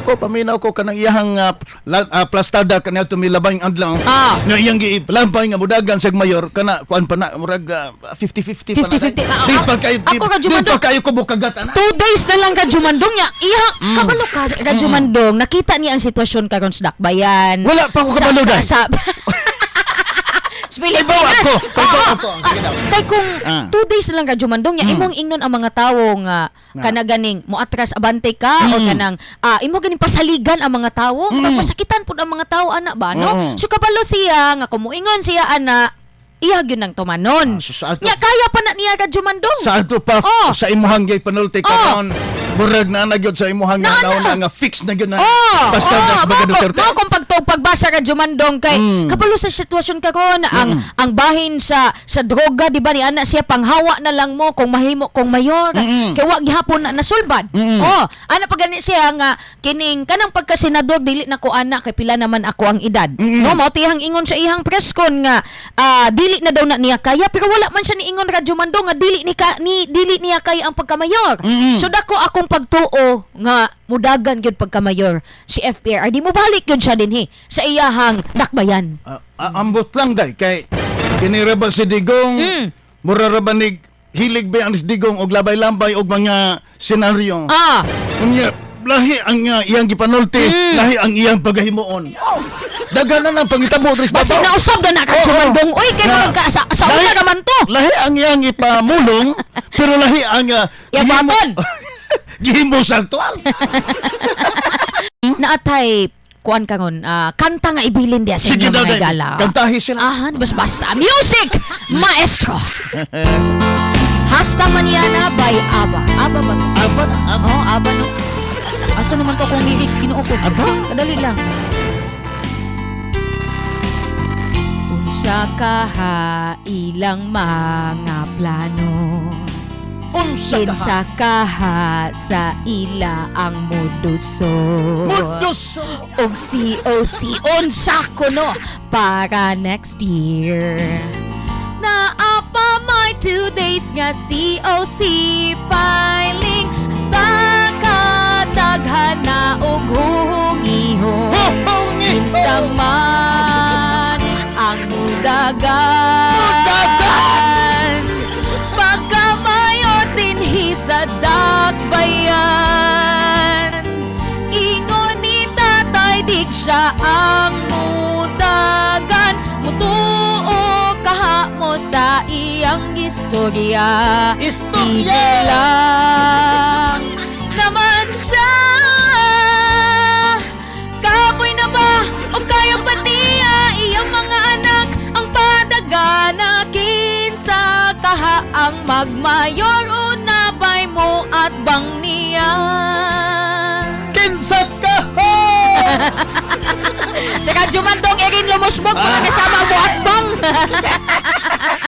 ako paminaw ko kanang iyang plastada kanang tumilabang adlaw. Nga iyang gilampay nga mudagan sa mayor kana kuan pa na murag 50-50 pa na. 50-50. Di pa kayo Ako ka di pa kayo kubukagat ana. 2 days na lang ka Jumandong niya. Kabalo ka Jumandong. Nakita niya ang sitwasyon karon sa Dakbayan. Wala pa ako kabalo dai. Sa Pilipinas. Ako. Kay kung 2 days na lang ka Jumandong niya, imong ingnon ang mga tawo nga kanaganing moatras abante ka o kanang imo ganing pasaligan ang mga tawo, pasakitan pud ang mga tawo ana ba no? So kabalo siya nga kumuingon siya ana iya gyud nang tumanon. Nya kaya pa na niya ka Jumandong. Sa ato pa sa imuhang gay panulti karon. Murag na gyud sa imuhang nga fix na gyud na. Basta baga Duterte. Kung pagbasa ka Jumandong kay kabalo sa sitwasyon karon ang bahin sa droga di ba ni ana siya panghawa na lang mo kung mahimo kung mayor kay wa gihapon na nasulbad. Ana pa gani siya nga kining kanang pagkasenador dili na ko ana kay pila naman ako ang edad. No mao tihang ingon sa ihang preskon nga dili na daw na niya kaya pero wala man siya niingon ra Jumandong nga dili niya kaya ang pagkamayor. So dako akong pagtuo nga mudagan gyud pagkamayor si FPR di mo balik gyud siya dinhi sa iyahang Dakbayan. Ambot lang day kay kiniraba si Digong mura ra ba nig hilig ba ang si Digong og labay-lambay og mga senaryo. Unya lahi ang iyang gipanulti, lahi ang iyang paghimuon. Daghan na ang pangitabo dres basta nausab na ka Jumandong oy kay mga sa una naman to. Lahi ang iyang ipamulong pero lahi ang yabaton. Gihimo sa aktual. Naatay kuan kangon kanta nga ibilin dia sa inyo mga gala. Kantahi sila. Basta music maestro. Hasta Maniana by ABBA. ABBA ba? ABBA na? ABBA no. Asa naman to kung lyrics Ginoo ko? ABBA? Kadali lang. Unsa kaha ilang mga plano? Kinsa kaha sa ila ang muduso og COC unsa kuno para next year na apa my 2 days nga COC filing hasta kadaghan na og huhungihon kinsa man ang mudagan dinhi sa Dakbayan ingon ni Tatay Dik siya ang mudagan mutuo kaha mo sa iyang istorya lang naman siya kamoy na ba o kaya pa niya iyang mga anak ang padagana kinsa kaha ang magmayor unabay mo at bang niya kinsa kaha. Saka Jumandong irin lumusbog mga kasama mo at bang.